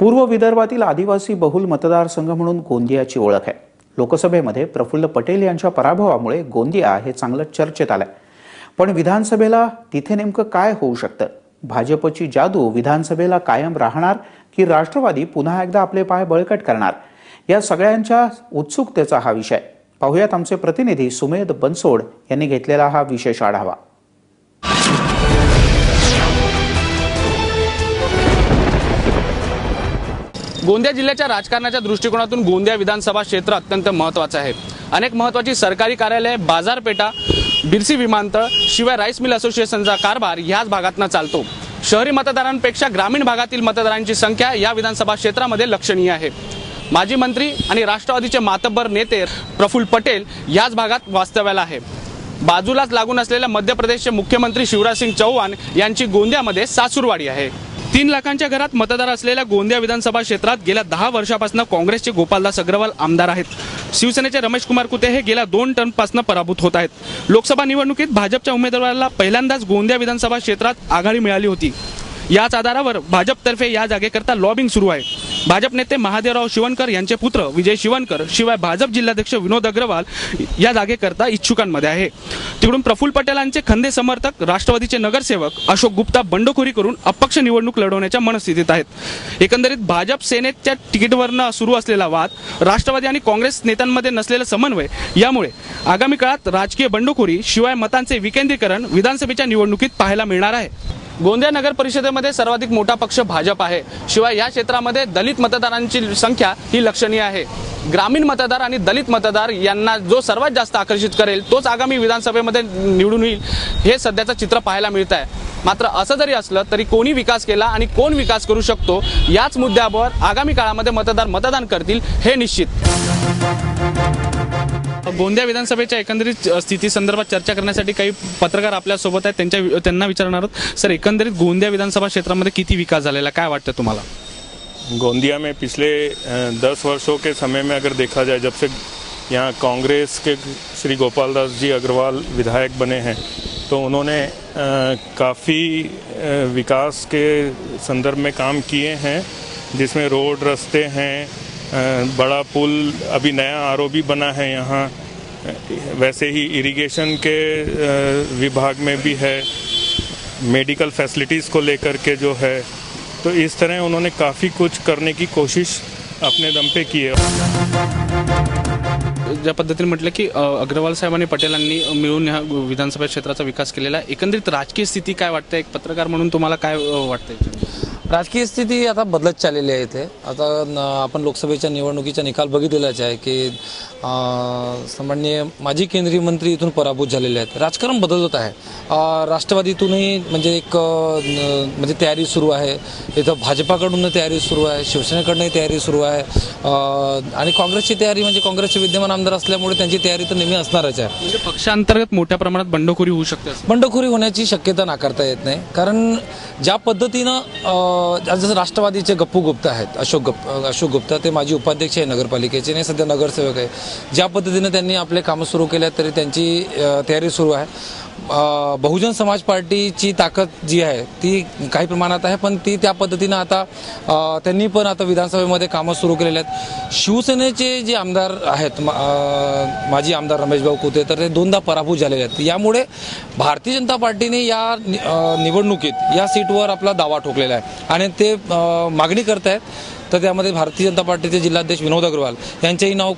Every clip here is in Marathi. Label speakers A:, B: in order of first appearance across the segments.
A: पूर्व विदर्भातील आदिवासी बहुल मतदारसंघ म्हणून गोंदियाची ओळख आहे। लोकसभेमध्ये प्रफुल्ल पटेल यांच्या पराभवामुळे गोंदिया हे चांगलं चर्चेत आलंय। पण विधानसभेला तिथे नेमकं काय होऊ शकतं? भाजपची जादू विधानसभेला कायम राहणार की राष्ट्रवादी पुन्हा एकदा आपले पाय बळकट करणार? या सगळ्यांच्या उत्सुकतेचा हा विषय। पाहूयात आमचे प्रतिनिधी सुमेध बनसोड यांनी घेतलेला हा विशेष आढावा।
B: गोंदिया जिल्ह्याच्या राजकारणाच्या दृष्टिकोनातून गोंदिया विधानसभा क्षेत्र अत्यंत महत्त्वाचं आहे। अनेक महत्त्वाची सरकारी कार्यालये, बाजारपेठा, बिरसी विमानतळ, शिवाय राईस मिल असोसिएशनचा कारभार याच भागातून चालतो। शहरी मतदारांपेक्षा ग्रामीण भागातील मतदारांची संख्या या विधानसभा क्षेत्रामध्ये लक्षणीय आहे। माजी मंत्री आणि राष्ट्रवादीचे मातब्बर नेते प्रफुल्ल पटेल याच भागात वास्तव्याला आहे। बाजूलाच लागून असलेल्या मध्य प्रदेशचे मुख्यमंत्री शिवराजसिंग चौहान यांची गोंदियामध्ये सासूरवाडी आहे। 3 लाखांच्या घरात मतदार असलेल्या गोंदिया विधानसभा क्षेत्रात गेल्या 10 वर्षापासून काँग्रेसचे गोपालदास अग्रवाल आमदार आहेत। शिवसेनेचे रमेश कुमार कुते हे गेल्या 2 टर्मपासून पराभूत होत आहेत। लोकसभा निवडणुकीत भाजपच्या उमेदवाराला पहिल्यांदाच गोंदिया विधानसभा क्षेत्रात आघाडी मिळाली होती। याच आधारावर भाजपतर्फे या जागेकरता लॉबिंग सुरू आहे। भाजप नेते महादेवराव शिवनकर यांचे पुत्र विजय शिवनकर शिवाय भाजप जिल्हाध्यक्ष विनोद अग्रवाल या जागेकरता इच्छुकांमध्ये आहे। तिकडून प्रफुल्ल पटेलांचे खंदे समर्थक राष्ट्रवादीचे नगरसेवक अशोक गुप्ता बंडखोरी करून अपक्ष निवडणूक लढवण्याच्या मनस्थितीत आहेत। एकंदरीत भाजप सेनेच्या तिकीटवरनं सुरू असलेला वाद, राष्ट्रवादी आणि काँग्रेस नेत्यांमध्ये नसलेला समन्वय यामुळे आगामी काळात राजकीय बंडखोरी शिवाय मतांचे विकेंद्रीकरण विधानसभेच्या निवडणुकीत पाहायला मिळणार आहे। गोंदिया नगर परिषदेमध्ये सर्वाधिक मोठा पक्ष भाजप आहे। शिवाय या क्षेत्रामध्ये दलित मतदारांची संख्या ही लक्षणीय आहे। ग्रामीण मतदार आणि दलित मतदार यांना जो सर्वात जास्त आकर्षित करेल तोच आगामी विधानसभेमध्ये निवडून येईल, हे सध्याचं चित्र पाहायला मिळत आहे। मात्र असं जरी असलं तरी कोणी विकास केला आणि कोण विकास करू शकतो याच मुद्द्यावर आगामी काळामध्ये मतदार मतदान करतील हे निश्चित। गोंदिया विधानसभेच्या एकंदरीत स्थिती संदर्भात चर्चा करण्यासाठी काही पत्रकार आपल्या सोबत आहेत, त्यांना विचारणार आहोत। सर, एकंदरीत गोंदिया विधानसभा क्षेत्रामध्ये किती विकास झालेला काय वाटतं तुम्हाला?
C: गोंदिया में पिछले 10 वर्षों के समय में अगर देखा जाए, जब से यहाँ कांग्रेस के श्री गोपालदास जी अग्रवाल विधायक बने हैं तो उन्होंने काफ़ी विकास के संदर्भ में काम किए हैं, जिसमें रोड, रास्ते हैं, बड़ा पुल, अभी नया आरओबी बना है यहाँ, वैसे ही इरिगेशन के विभाग में भी है, मेडिकल फैसिलिटीज़ को लेकर के जो है, तो इस तरह उन्होंने काफ़ी कुछ करने की कोशिश अपने दम पे की है।
B: ज्या पद्धतीने म्हटलं की अग्रवाल साहेब आणि पटेलांनी मिळून ह्या विधानसभा क्षेत्राचा विकास केलेला आहे, एकंदरीत राजकीय स्थिती काय वाटते? एक पत्रकार म्हणून तुम्हाला काय वाटतंय?
D: राजकीय स्थिती आता बदलत चाललेली आहे। इथे आता आपण लोकसभेच्या निवडणुकीचा निकाल बघितलेलाच आहे की सामान्य माजी केंद्रीय मंत्री इथून पराभूत झालेले आहेत। राजकारण बदलत आहे। राष्ट्रवादीतूनही म्हणजे एक म्हणजे तयारी सुरू आहे, इथं भाजपाकडून तयारी सुरू आहे, शिवसेनेकडूनही तयारी सुरू आहे आणि काँग्रेसची तयारी म्हणजे काँग्रेसचे विद्यमान आमदार असल्यामुळे त्यांची तयारी तर नेहमी असणारच आहे।
B: म्हणजे पक्षांतर्गत मोठ्या प्रमाणात बंडखोरी होऊ शकते?
D: बंडखोरी होण्याची शक्यता नाकारता येत नाही, कारण ज्या पद्धतीनं जसं राष्ट्रवादीचे गप्पू गुप्ता आहेत, अशोक गुप्ता, ते माजी उपाध्यक्ष आहे नगरपालिकेचे आणि सध्या नगरसेवक आहे। ज्या पद्धतीने त्यांनी आपले कामं सुरू केले तरी त्यांची तयारी सुरू आहे। बहुजन समाज पार्टीची ताकद जी आहे ती काही प्रमाणात आहे, पण ती त्या पद्धतीनं आता त्यांनी पण आता विधानसभेमध्ये कामं सुरू केलेली आहेत। शिवसेनेचे जे आमदार आहेत, माजी आमदार रमेश भाऊ कुते, तर ते 2दा पराभूत झालेले आहेत। यामुळे भारतीय जनता पार्टीने या निवडणुकीत या सीटवर आपला दावा ठोकलेला आहे आणि ते मागणी करत आहेत। तर त्यामध्ये भारतीय जनता पार्टीचे जिल्हाध्यक्ष विनोद अग्रवाल यांचेही नाव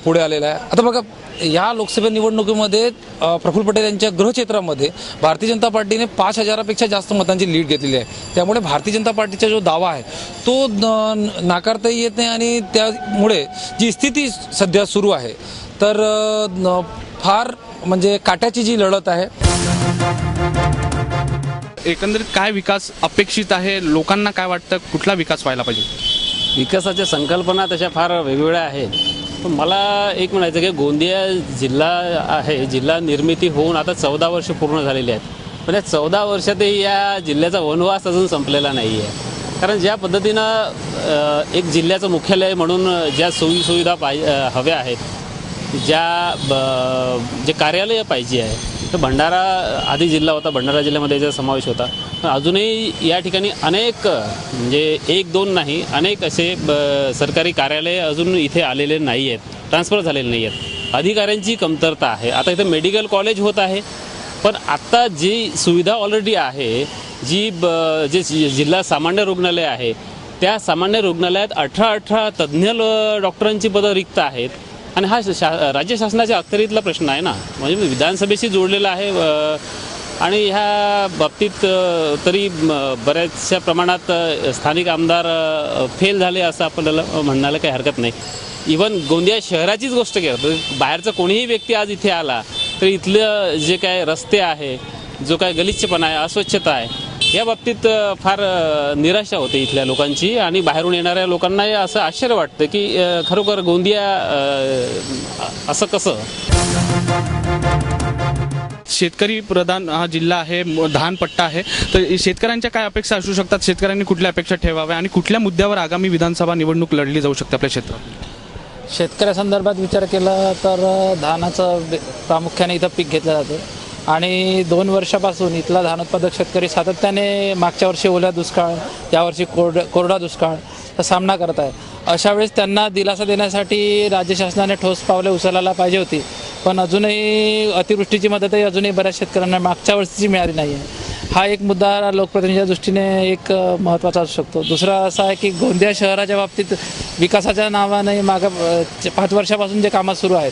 D: पुढे आलेलं आहे। आता बघा, या लोकसभा निवडणुकीमध्ये प्रफुल्ल पटेल यांच्या गृहक्षेत्रामध्ये भारतीय जनता पार्टीने 5000पेक्षा जास्त मतांची लीड घेतलेली आहे। त्यामुळे भारतीय जनता पार्टीचा जो दावा आहे तो नाकारताही येत नाही आणि त्यामुळे जी स्थिती सध्या सुरू आहे तर फार म्हणजे काट्याची जी लढत आहे।
B: एकंदरीत काय विकास अपेक्षित आहे? लोकांना काय वाटतं, कुठला विकास व्हायला पाहिजे?
E: विकासाच्या संकल्पना तशा फार वेगवेगळ्या आहेत, पण मला एक म्हणायचं की गोंदिया जिल्हा आहे, जिल्हा निर्मिती होऊन आता 14 वर्ष पूर्ण झालेली आहेत, पण या 14 वर्षातही या जिल्ह्याचा वनवास अजून संपलेला नाही आहे। कारण ज्या पद्धतीनं एक जिल्ह्याचं मुख्यालय म्हणून ज्या सोयीसुविधा हव्या आहेत जे कार्यालय पाहिजे आहे, तर भंडारा आधी जिल्हा होता, भंडारा जिल्ह्यामध्ये याचा समावेश होता. पण अजूनही या ठिकाणी अनेक म्हणजे एक दोन नाही अनेक असे सरकारी कार्यालय अजून इथे आलेले नाही आहेत, ट्रान्सफर झालेले नाही आहेत. अधिकाऱ्यांची कमतरता आहे. आता इथे मेडिकल कॉलेज होत आहे, पण आत्ता जी सुविधा ऑलरेडी आहे, जे जिल्हा सामान्य रुग्णालय आहे, त्या सामान्य रुग्णालयात 18 तज्ज्ञ डॉक्टरांची पदं रिक्त आहेत. आणि हा राज्य शासनाच्या अखत्यारीतला प्रश्न आहे ना, म्हणजे विधानसभेशी जोडलेला आहे. आणि ह्या बाबतीत तरी बऱ्याचशा प्रमाणात स्थानिक आमदार फेल झाले असं आपल्याला म्हणायला काही हरकत नाही. इव्हन गोंदिया शहराचीच गोष्ट केलं, बाहेरचा कोणीही व्यक्ती आज इथे आला तर इथलं जे काय रस्ते आहे, जो काय गलिच्छपणा आहे, अस्वच्छता आहे, या बाबतीत फार निराशा होते इथल्या लोकांची. आणि बाहेरून येणाऱ्या लोकांनाही असं आश्चर्य वाटतं की खरोखर गोंदिया असं कसं.
B: शेतकरी प्रधान हा जिल्हा आहे, धानपट्टा आहे, तर शेतकऱ्यांच्या काय अपेक्षा असू शकतात? शेतकऱ्यांनी कुठल्या अपेक्षा ठेवाव्या आणि कुठल्या मुद्द्यावर आगामी विधानसभा निवडणूक लढली जाऊ शकते आपल्या क्षेत्रात?
F: शेतकऱ्यासंदर्भात विचार केला तर धानाचं प्रामुख्याने इथं पीक घेतलं जातं आणि 2 वर्षापासून इथला धान उत्पादक शेतकरी सातत्याने मागच्या वर्षी ओल्या दुष्काळ, यावर्षी कोरडा दुष्काळचा सामना करत आहे. अशा वेळेस त्यांना दिलासा देण्यासाठी राज्य शासनाने ठोस पावले उचलायला पाहिजे होती, पण अजूनही अतिवृष्टीची मदतही अजूनही बऱ्याच शेतकऱ्यांना मागच्या वर्षीची मिळाली नाही आहे. हा एक मुद्दा लोकप्रतिनिधीच्या दृष्टीने एक महत्त्वाचा असू शकतो. दुसरा असा आहे की गोंदिया शहराच्या बाबतीत विकासाच्या नावाने मागं 5 वर्षापासून जे कामं सुरू आहेत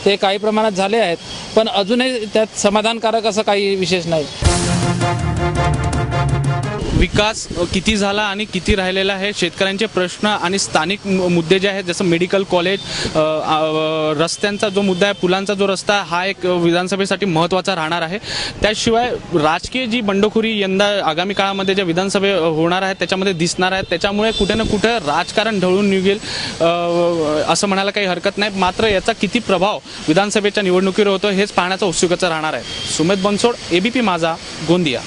F: ते काही प्रमाणात झाले आहेत, पण अजूनही त्यात समाधानकारक असं काही विशेष नाही.
B: विकास किती झाला आणि किती राहिलेला आहे, शेतकऱ्यांचे प्रश्न आणि स्थानिक मुद्दे जे आहेत, जसं मेडिकल कॉलेज, रस्त्यांचा जो मुद्दा आहे, पुलांचा जो रस्ता, हा एक विधानसभेसाठी महत्त्वाचा राहणार आहे. त्याशिवाय राजकीय जी बंडखोरी यंदा आगामी काळामध्ये ज्या विधानसभे होणार आहेत त्याच्यामध्ये दिसणार आहेत, त्याच्यामुळे कुठे ना कुठे राजकारण ढवळून निघेल असं म्हणायला काही हरकत नाही. मात्र याचा किती प्रभाव विधानसभेच्या निवडणुकीवर होतो हेच पाहण्याचा उत्सुकता राहणार आहे. सुमेध बनसोड, ABP माझा, गोंदिया.